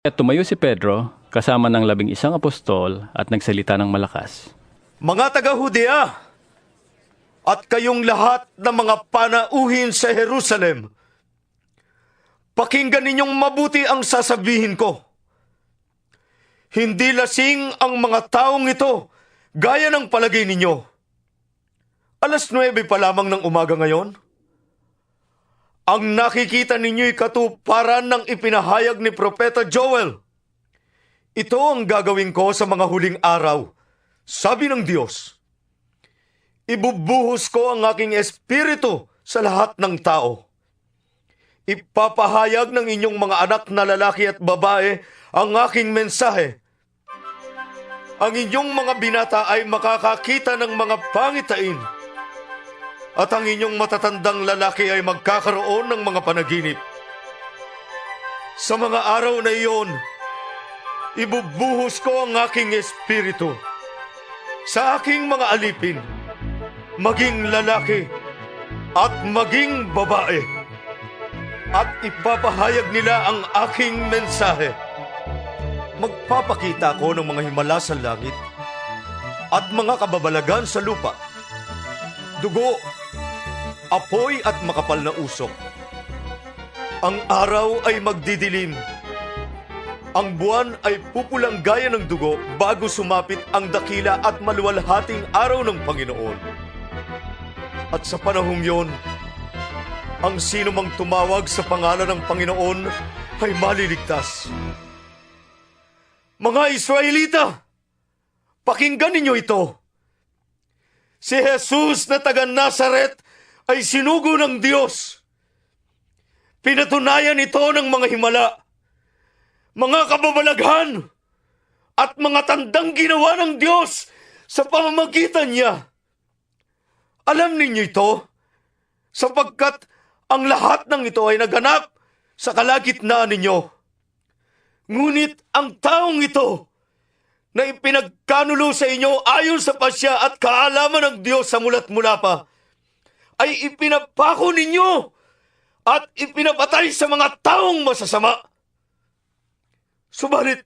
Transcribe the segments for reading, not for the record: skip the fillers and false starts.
At tumayo si Pedro, kasama ng 11 apostol at nagsalita ng malakas. Mga taga-Judea, at kayong lahat ng mga panauhin sa Jerusalem, pakinggan ninyong mabuti ang sasabihin ko. Hindi lasing ang mga taong ito, gaya ng palagay ninyo. 9:00 pa lamang ng umaga ngayon. Ang nakikita ninyo'y katuparan ng ipinahayag ni Propeta Joel. Ito ang gagawin ko sa mga huling araw, sabi ng Diyos. Ibubuhos ko ang aking espiritu sa lahat ng tao. Ipapahayag ng inyong mga anak na lalaki at babae ang aking mensahe. Ang inyong mga binata ay makakakita ng mga pangitain. At ang inyong matatandang lalaki ay magkakaroon ng mga panaginip. Sa mga araw na iyon, ibubuhos ko ang aking espiritu sa aking mga alipin, maging lalaki at maging babae. At ipapahayag nila ang aking mensahe. Magpapakita ko ng mga himala sa langit at mga kababalagan sa lupa. Dugo, apoy at makapal na usok. Ang araw ay magdidilim. Ang buwan ay pupulang gaya ng dugo bago sumapit ang dakila at maluwalhating araw ng Panginoon. At sa panahong yon, ang sino mang tumawag sa pangalan ng Panginoon ay maliligtas. Mga Israelita, pakinggan ninyo ito. Si Jesus na taga Nazaret ay sinugo ng Diyos. Pinatunayan ito ng mga himala, mga kababalaghan, at mga tandang ginawa ng Diyos sa pamamagitan niya. Alam ninyo ito, sapagkat ang lahat ng ito ay naganap sa kalagitnaan ninyo. Ngunit ang taong ito, na ipinagkanulo sa inyo ayon sa pasya at kaalaman ng Diyos sa mulat mula pa, ay ipinapako ninyo at ipinapatay sa mga taong masasama. Subalit,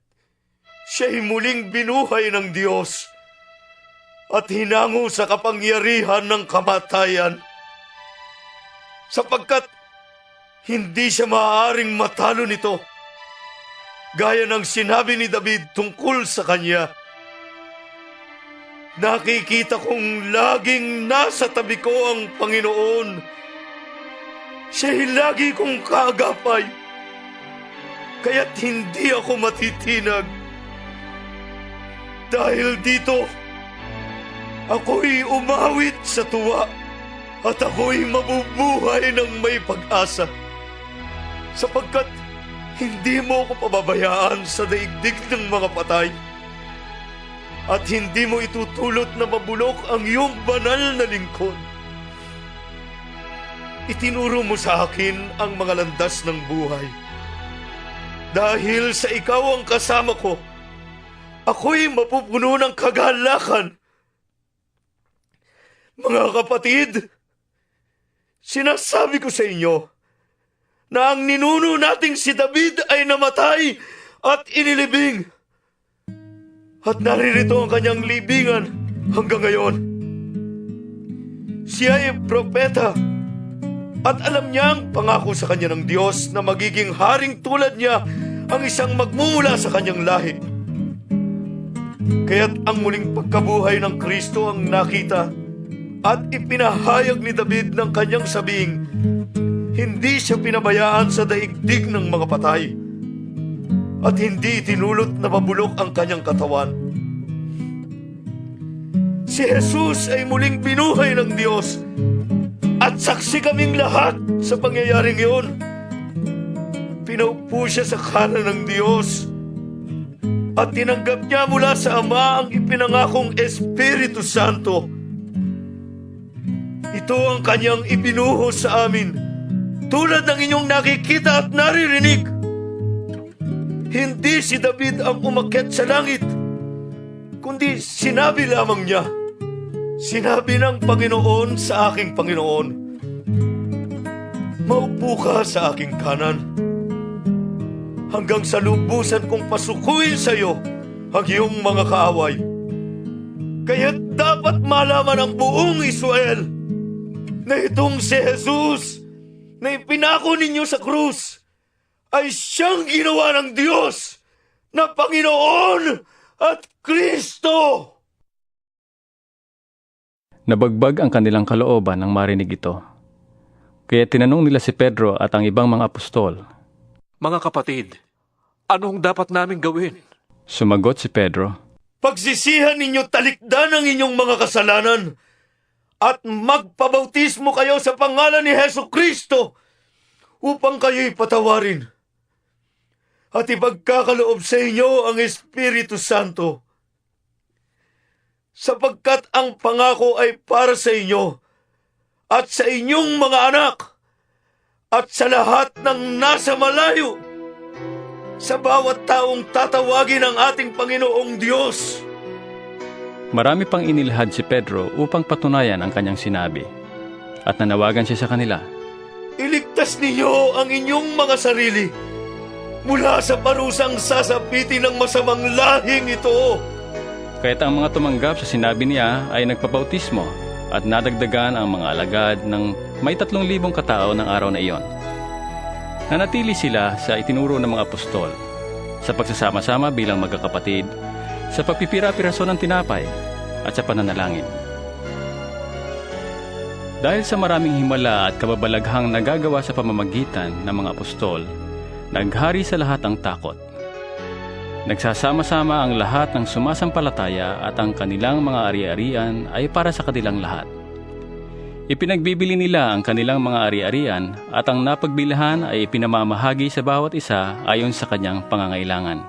siya'y muling binuhay ng Diyos at hinango sa kapangyarihan ng kamatayan, sapagkat hindi siya maaaring matalo nito. Gaya ng sinabi ni David tungkol sa kanya, nakikita kong laging nasa tabi ko ang Panginoon. Siya'y lagi kong kaagapay, kaya't hindi ako matitinag. Dahil dito, ako'y umawit sa tuwa at ako'y mabubuhay ng may pag-asa, sapagkat hindi mo ko pababayaan sa daigdig ng mga patay, at hindi mo itutulot na mabulok ang iyong banal na lingkod. Itinuro mo sa akin ang mga landas ng buhay. Dahil sa ikaw ang kasama ko, ako'y mapupuno ng kagalakan. Mga kapatid, sinasabi ko sa inyo, na ang ninuno nating si David ay namatay at inilibing. At naririto ang kanyang libingan hanggang ngayon. Siya ay propeta at alam niya ang pangako sa kanya ng Diyos na magiging haring tulad niya ang isang magmumula sa kanyang lahi. Kaya't ang muling pagkabuhay ng Kristo ang nakita at ipinahayag ni David ng kanyang sabing, hindi siya pinabayaan sa daigdig ng mga patay at hindi itinulot na mabulok ang kanyang katawan. Si Jesus ay muling binuhay ng Diyos at saksi kaming lahat sa pangyayaring iyon. Pinaupo siya sa kanan ng Diyos at tinanggap niya mula sa Ama ang ipinangakong Espiritu Santo. Ito ang kanyang ibinuhos sa amin, tulad ng inyong nakikita at naririnig. Hindi si David ang umakyat sa langit, kundi sinabi lamang niya, sinabi ng Panginoon sa aking Panginoon, maupo ka sa aking kanan hanggang sa lubusan kong pasukuin sa iyo ang iyong mga kaaway. Kaya dapat malaman ng buong Israel na itong si Jesus na ipinako ninyo sa krus ay siyang ginawa ng Diyos na Panginoon at Kristo. Nabagbag ang kanilang kalooban nang marinig ito. Kaya tinanong nila si Pedro at ang ibang mga apostol. Mga kapatid, anong dapat naming gawin? Sumagot si Pedro. Pagsisihan ninyo talikdan ang inyong mga kasalanan at magpabautismo kayo sa pangalan ni Hesus Kristo upang kayo'y patawarin. At ipagkakaloob sa inyo ang Espiritu Santo. Sapagkat ang pangako ay para sa inyo at sa inyong mga anak at sa lahat ng nasa malayo, sa bawat taong tatawagin ang ating Panginoong Diyos. Marami pang inilahad si Pedro upang patunayan ang kanyang sinabi. At nanawagan siya sa kanila. Iligtas ninyo ang inyong mga sarili mula sa parusang sasapitin ng masamang lahing ito. Kaya't ang mga tumanggap sa sinabi niya ay nagpabautismo at nadagdagan ang mga alagad ng may 3,000 katao ng araw na iyon. Nanatili sila sa itinuro ng mga apostol, sa pagsasama-sama bilang magkakapatid, sa pagpipira-piraso ng tinapay, at sa pananalangin. Dahil sa maraming himala at kababalaghang nagagawa sa pamamagitan ng mga apostol, naghari sa lahat ang takot. Nagsasama-sama ang lahat ng sumasampalataya at ang kanilang mga ari-arian ay para sa kanilang lahat. Ipinagbibili nila ang kanilang mga ari-arian at ang napagbilihan ay ipinamamahagi sa bawat isa ayon sa kanyang pangangailangan.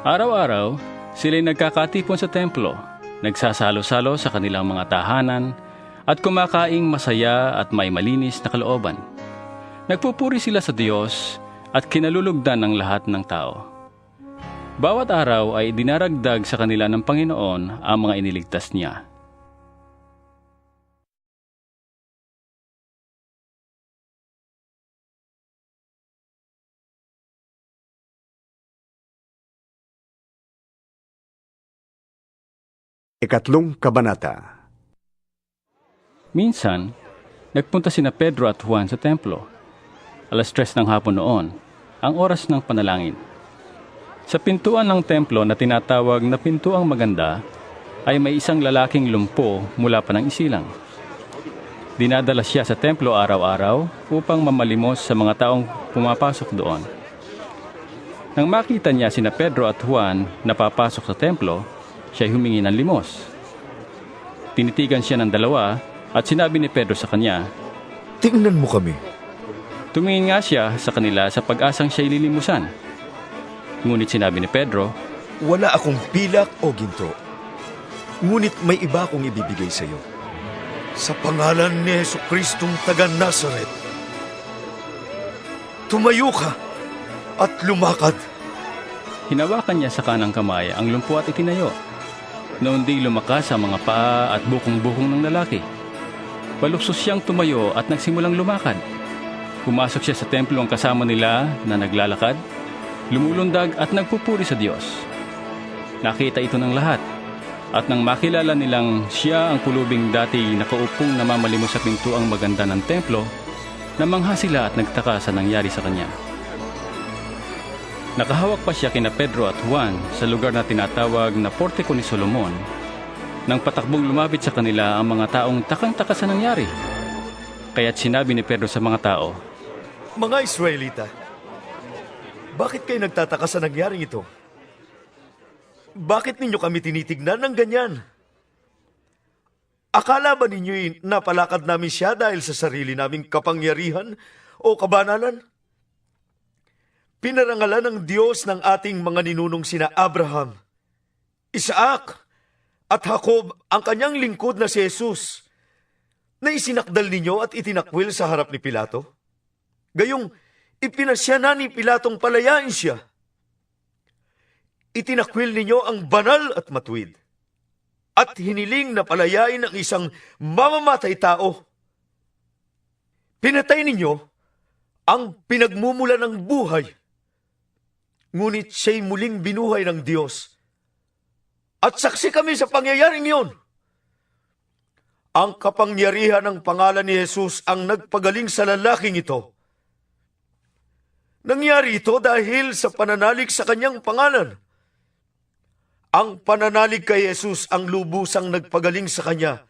Araw-araw, sila'y nagkakatipon sa templo, nagsasalo-salo sa kanilang mga tahanan at kumakaing masaya at may malinis na kalooban. Nagpupuri sila sa Diyos at kinalulugdan ng lahat ng tao. Bawat araw ay dinaragdag sa kanila ng Panginoon ang mga iniligtas niya. Ikatlong Kabanata. Minsan, nagpunta sina Pedro at Juan sa templo. 3:00 ng hapon noon, ang oras ng panalangin. Sa pintuan ng templo na tinatawag na Pintuang Maganda, ay may isang lalaking lumpo mula pa ng isilang. Dinadala siya sa templo araw-araw upang mamalimos sa mga taong pumapasok doon. Nang makita niya sina Pedro at Juan na papasok sa templo, siya'y humingi ng limos. Tinitigan siya ng dalawa at sinabi ni Pedro sa kanya, Tingnan mo kami. Tumingin nga siya sa kanila sa pag-asang siya'y lilimusan. Ngunit sinabi ni Pedro, Wala akong pilak o ginto. Ngunit may iba akong ibibigay sa iyo. Sa pangalan ni Hesus Kristong taga Nazaret, tumayo ka at lumakad. hinawakan niya sa kanang kamay ang lumpo at itinayo. Noon di lumakas ang mga paa at bukong-bukong ng lalaki. Paluksos siyang tumayo at nagsimulang lumakad. Pumasok siya sa templo ang kasama nila na naglalakad, lumulundag at nagpupuri sa Diyos. Nakita ito ng lahat. At nang makilala nilang siya ang pulubing dati nakaupong namamalimos sa pintuang maganda ng templo, namangha sila at nagtaka sa nangyari sa kanya. Nakahawak pa siya kina Pedro at Juan sa lugar na tinatawag na Portiko ni Solomon, nang patakbong lumapit sa kanila ang mga taong takang-taka sa nangyari. Kaya't sinabi ni Pedro sa mga tao, Mga Israelita, bakit kayo nagtataka sa nangyaring ito? Bakit ninyo kami tinitignan ng ganyan? Akala ba ninyo'y napalakad namin siya dahil sa sarili naming kapangyarihan o kabanalan? Pinarangalan ng Diyos ng ating mga ninunong sina Abraham, Isaac, at Jacob ang kanyang lingkod na si Jesus, na isinakdal ninyo at itinakwil sa harap ni Pilato. Gayong ipinasya na ni Pilatong palayain siya. Itinakwil ninyo ang banal at matuwid, at hiniling na palayain ang isang mamamatay tao. Pinatay ninyo ang pinagmumula ng buhay, Ngunit siya'y muling binuhay ng Diyos. At saksi kami sa pangyayaring iyon. Ang kapangyarihan ng pangalan ni Jesus ang nagpagaling sa lalaking ito. Nangyari ito dahil sa pananalig sa kanyang pangalan. Ang pananalig kay Jesus ang lubusang nagpagaling sa kanya,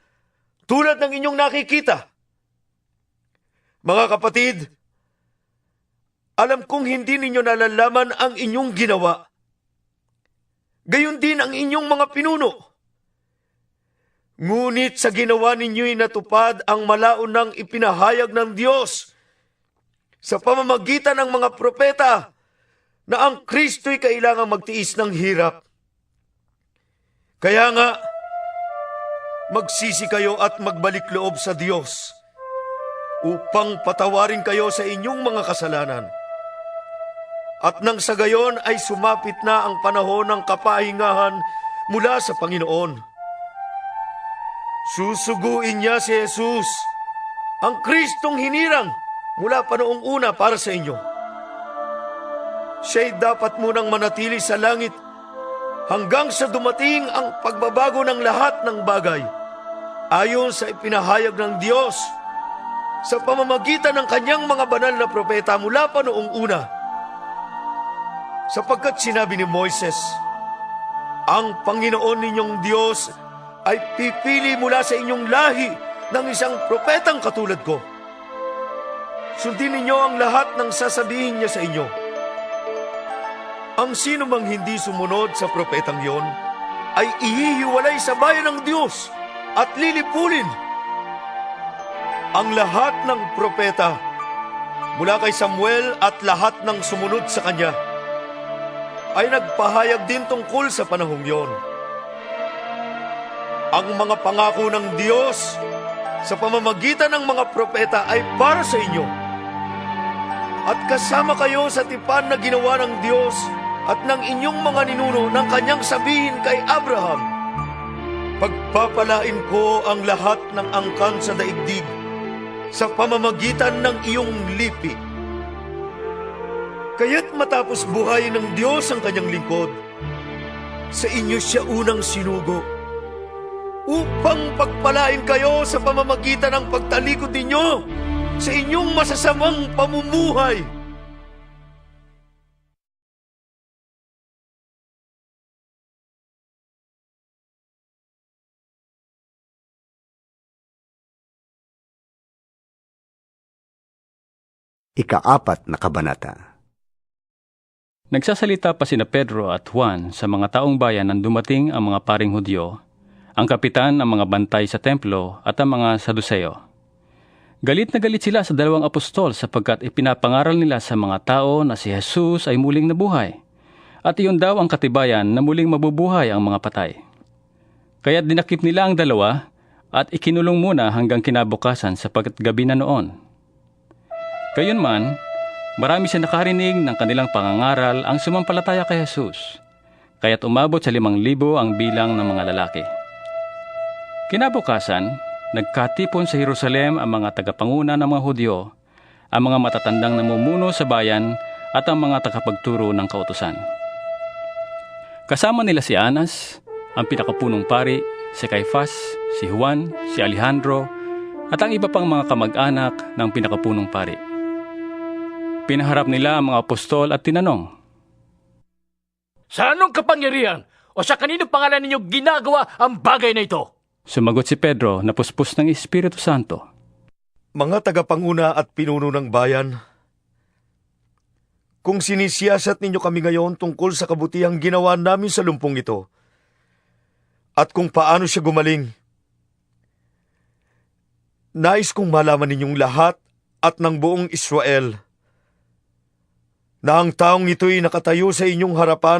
tulad ng inyong nakikita. Mga kapatid, alam kong hindi ninyo nalalaman ang inyong ginawa. Gayon din ang inyong mga pinuno. Ngunit sa ginawa ninyo'y natupad ang malaunang ipinahayag ng Diyos sa pamamagitan ng mga propeta na ang Kristo'y kailangang magtiis ng hirap. Kaya nga, magsisi kayo at magbalik loob sa Diyos upang patawarin kayo sa inyong mga kasalanan. At nang sa gayon ay sumapit na ang panahon ng kapahingahan mula sa Panginoon. Susuguin niya si Jesus, ang Kristong hinirang mula pa noong una para sa inyo. Siya'y dapat munang manatili sa langit hanggang sa dumating ang pagbabago ng lahat ng bagay, ayon sa ipinahayag ng Diyos sa pamamagitan ng kanyang mga banal na propeta mula pa noong una. Sapagkat sinabi ni Moises, ang Panginoon ninyong Diyos ay pipili mula sa inyong lahi ng isang propetang katulad ko. Sundin ninyo ang lahat ng sasabihin niya sa inyo. Ang sino mang hindi sumunod sa propetang yon ay ihihiwalay sa bayan ng Diyos at lilipulin. Ang lahat ng propeta, mula kay Samuel at lahat ng sumunod sa kanya, ay nagpahayag din tungkol sa panahong yon. Ang mga pangako ng Diyos sa pamamagitan ng mga propeta ay para sa inyo. At kasama kayo sa tipan na ginawa ng Diyos at ng inyong mga ninuno ng kanyang sabihin kay Abraham, pagpapalain ko ang lahat ng angkan sa daigdig sa pamamagitan ng iyong lipi. Kaya't matapos buhayin ng Diyos ang kanyang lingkod, sa inyo siya unang sinugo, upang pagpalain kayo sa pamamagitan ng pagtalikod ninyo sa inyong masasamang pamumuhay. Ika-4 na kabanata. Nagsasalita pa sina Pedro at Juan sa mga taong bayan nang dumating ang mga paring Hudyo, ang kapitan ng mga bantay sa templo at ang mga Saduseo. Galit na galit sila sa dalawang apostol sapagkat ipinapangaral nila sa mga tao na si Jesus ay muling nabuhay, at iyon daw ang katibayan na muling mabubuhay ang mga patay. Kaya't dinakip nila ang dalawa at ikinulong muna hanggang kinabukasan sapagkat gabi na noon. Gayunman, marami siya nakarinig ng kanilang pangangaral ang sumampalataya kay Jesus, kaya't umabot sa 5,000 ang bilang ng mga lalaki. Kinabukasan, nagkatipon sa Jerusalem ang mga tagapanguna ng mga Hudyo, ang mga matatandang namumuno sa bayan at ang mga tagapagturo ng kautusan. Kasama nila si Anas, ang pinakapunong pari, si Caifás, si Juan, si Alejandro, at ang iba pang mga kamag-anak ng pinakapunong pari. Pinaharap nila ang mga apostol at tinanong, sa anong kapangyarihan o sa kaninong pangalan ninyo ginagawa ang bagay na ito? Sumagot si Pedro na puspos ng Espiritu Santo. Mga tagapanguna at pinuno ng bayan, kung sinisiyasat ninyo kami ngayon tungkol sa kabutihang ginawa namin sa lumpong ito, at kung paano siya gumaling, nais kong malaman ninyong lahat at ng buong Israel na ang taong ito'y nakatayo sa inyong harapan